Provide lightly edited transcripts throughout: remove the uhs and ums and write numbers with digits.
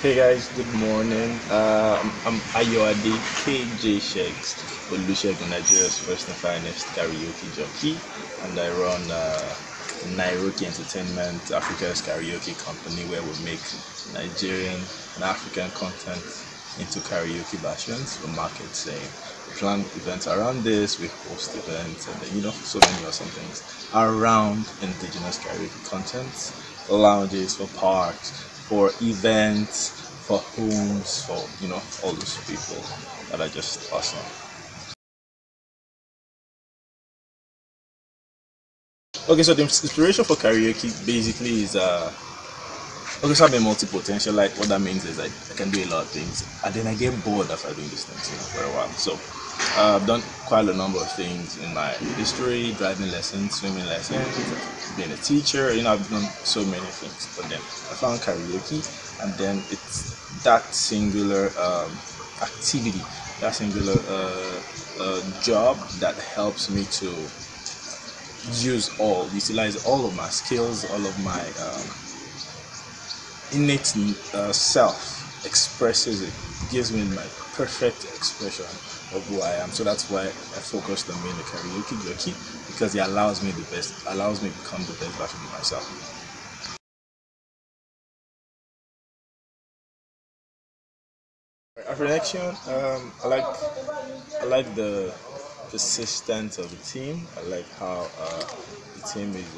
Hey guys, good morning. I'm Ayoade KJ Sheggs, Segun, Nigeria's first and finest karaoke jockey, and I run Nairoke Entertainment, Africa's karaoke company, where we make Nigerian and African content into karaoke versions for market sale. We plan events around this, we host events, and then, so many awesome things around indigenous karaoke content, lounges for parks, for events, for homes, for all those people that are just awesome. Okay, so the inspiration for karaoke basically is okay, so I'm a multi-potential. Like what that means is I can do a lot of things, and then I get bored after doing these things, for a while. So I've done quite a number of things in my history: driving lessons, swimming lessons, being a teacher. I've done so many things. But then I found karaoke, and then it's that singular activity, that singular job that helps me to utilize all of my skills, all of my innate self expresses it, gives me my perfect expression of who I am. So that's why I focused on being a karaoke jockey, because it allows me to become the best version of myself. Afrinection, I like the persistence of the team. I like how the team is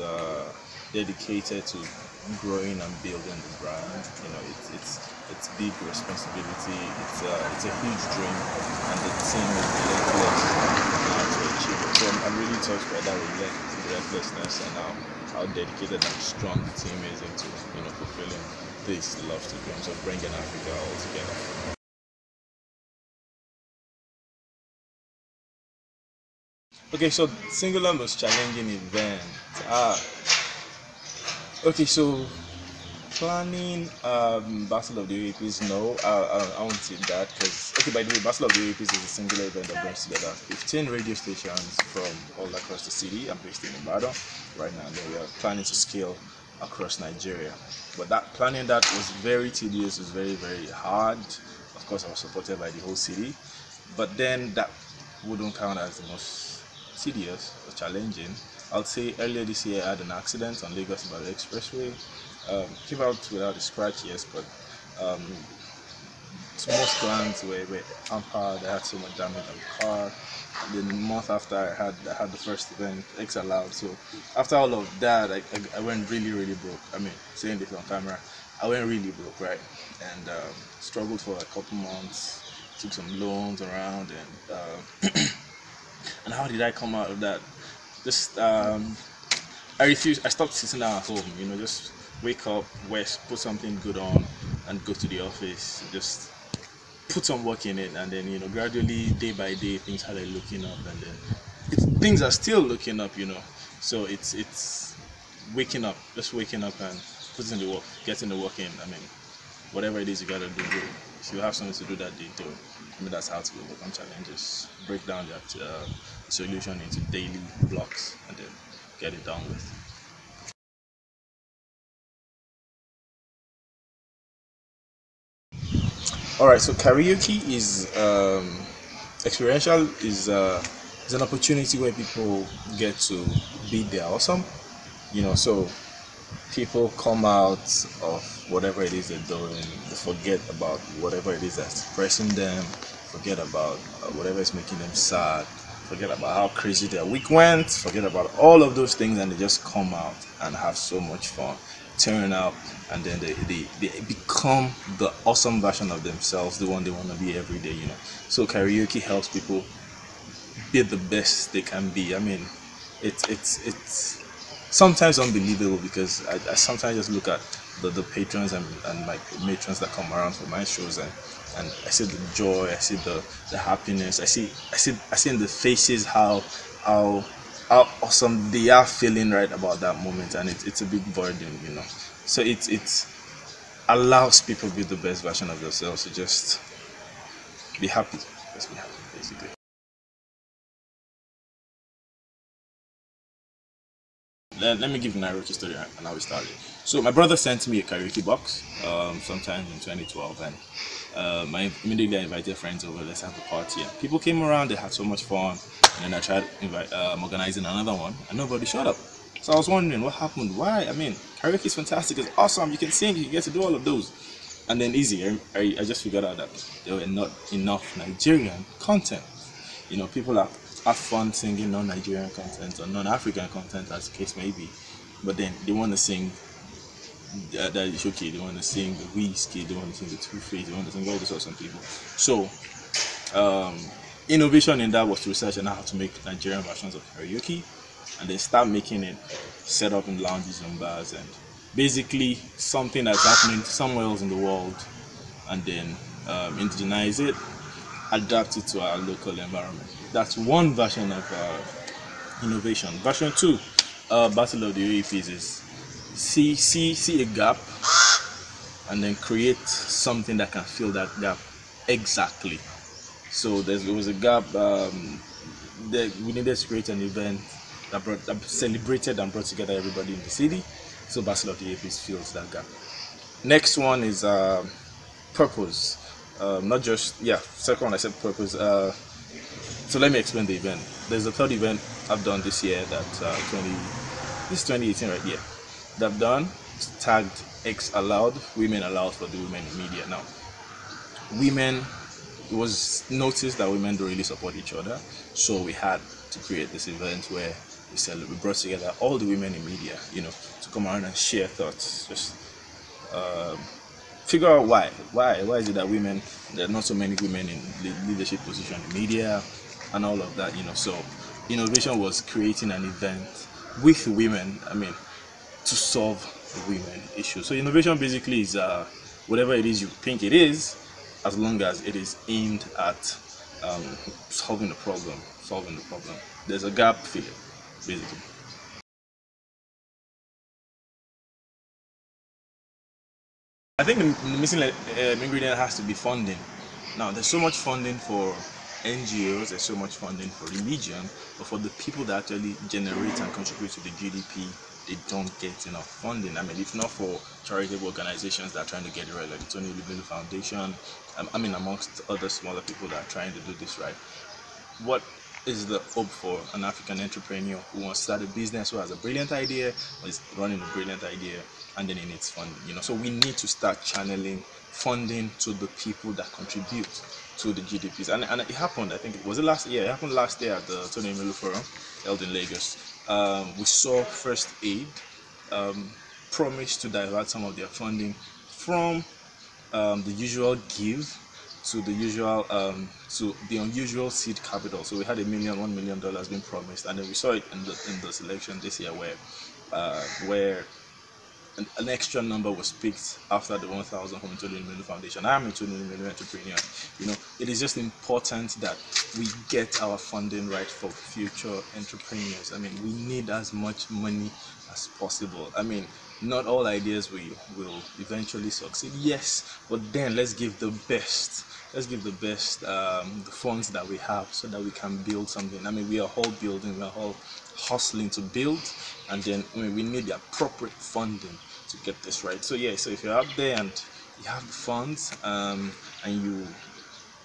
dedicated to growing and building the brand. It's big responsibility. It's a huge dream, and the team is relentless to achieve it. So I'm really touched by that relentlessness, and how dedicated and strong the team is into fulfilling these lofty dreams of bringing Africa all together. Okay, so singular most challenging event. Ah, okay, so planning Battle of the UAPs. No, I won't say that, because okay, by the way, Battle of the UAPs is a singular event that brings together 15 radio stations from all across the city. I'm based in Ibadan right now, and then we are planning to scale across Nigeria. But that planning that was very tedious, was very hard. Of course, I was supported by the whole city, but then that wouldn't count as the most tedious or challenging. I'll say earlier this year I had an accident on Lagos Ibadan Expressway. Came out without a scratch, yes, but um, most plans were hampered. I had so much damage on the car. Then the month after I had the first event, X allowed. So after all of that, I went really broke. I mean, saying this on camera, I went really broke, right? And struggled for a couple months. Took some loans around, and how did I come out of that? Just I refused. I stopped sitting down at home. Just wake up, west, put something good on, and go to the office. Just put some work in it, and then gradually, day by day, things started looking up, and then things are still looking up. So it's waking up, just waking up and putting the work, getting the work in. I mean, whatever it is you gotta do. If you have something to do that day, do it. I mean, that's how to overcome challenges. Break down that solution into daily blocks, and then get it done with. All right, so karaoke is experiential, is an opportunity where people get to be their awesome. So people come out of whatever it is they're doing, they forget about whatever it is that's pressing them, forget about whatever is making them sad, forget about how crazy their week went, forget about all of those things, and they just come out and have so much fun, turn up, and then they become the awesome version of themselves, the one they want to be every day. So karaoke helps people be the best they can be. I mean, it's sometimes unbelievable, because I sometimes just look at the patrons and my matrons that come around for my shows, and I see the joy, I see the happiness, I see in the faces how how awesome they are feeling right about that moment, and it's a big burden. So it's allows people to be the best version of themselves. So just be happy, just be happy, basically. let me give the Nairoke story and how we started. So my brother sent me a karaoke box sometime in 2012, and I immediately invited friends over. Let's have a party. And people came around. They had so much fun. And then I tried organizing another one, and nobody showed up. So I was wondering what happened. Why? I mean, karaoke is fantastic. It's awesome. You can sing. You get to do all of those. And then I just figured out that there were not enough Nigerian content. You know, people have fun singing non-Nigerian content or non-African content, as the case may be, but then they want to sing that is okay. They want to sing the Whiskey, they want to sing the Two Face, they want to sing all these awesome people. So innovation in that was to research on how to make Nigerian versions of karaoke, and then start making it set up in lounges and bars, and basically something that's happening somewhere else in the world, and then indigenize it, adapt it to our local environment. That's one version of innovation. Version 2, Battle of the UAPs, is see a gap and then create something that can fill that gap exactly. So there was a gap. We needed to create an event that celebrated and brought together everybody in the city. So Battle of the UAPs fills that gap. Next one is purpose. Not just second one I said purpose. So let me explain the event. There's a third event I've done this year that this is 2018, right? Yeah, that I've done. It's tagged X Allowed, Women Allowed for the Women in Media. Now, women, it was noticed that women don't really support each other, so we had to create this event where we brought together all the women in media, you know, to come around and share thoughts, just figure out why is it that there are not so many women in leadership position in media and all of that, you know. So innovation was creating an event with women, I mean, to solve the women issue. So innovation basically is whatever it is you think it is, as long as it is aimed at solving the problem. There's a gap, fill it, basically. I think the missing ingredient has to be funding. Now, there's so much funding for NGOs, there's so much funding for religion, but for the people that actually generate and contribute to the GDP, they don't get enough funding. I mean, if not for charitable organizations that are trying to get it right, like the Tony Lubelu Foundation, I mean, amongst other smaller people that are trying to do this right. What is the hope for an African entrepreneur who wants to start a business, who has a brilliant idea, or is running a brilliant idea, and then he needs funding? You know, so we need to start channeling funding to the people that contribute to the GDPs. And it happened. I think it was it last year. It happened last year at the Tony Melu Forum held in Lagos. We saw First Aid promise to divert some of their funding from the usual give to the usual to the unusual seed capital. So we had $1 million being promised, and then we saw it in the selection this year where an extra number was picked after the 1,000 from Tony Melu Foundation. I am a Tony Melu entrepreneur. You know, it is just important that we get our funding right for future entrepreneurs. I mean, we need as much money as possible. I mean, not all ideas will eventually succeed, yes, but then let's give the best. Let's give the best the funds that we have so that we can build something. I mean, we are all building, we are all hustling to build, and then I mean, we need the appropriate funding to get this right. So yeah, so if you're out there and you have the funds and you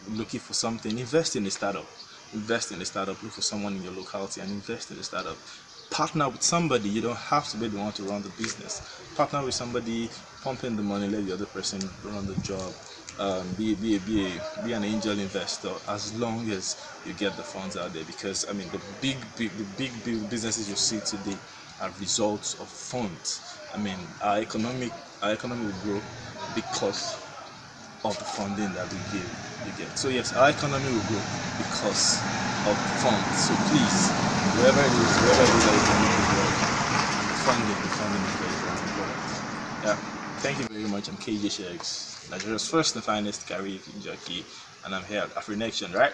looking for something, invest in a startup. Invest in a startup. Look for someone in your locality and invest in a startup. Partner with somebody. You don't have to be the one to run the business. Partner with somebody, pump in the money, let the other person run the job. Be an angel investor as long as you get the funds out there, because I mean the big businesses you see today are results of funds. I mean our economy will grow because of the funding that we get. So yes, our economy will grow because of funds. So please, wherever it is that you can make it work, the funding is very, very important. Yeah. Thank you very much. I'm KJ Sheggs, Nigeria's first and finest karaoke jockey, and I'm here at Afrinection, right?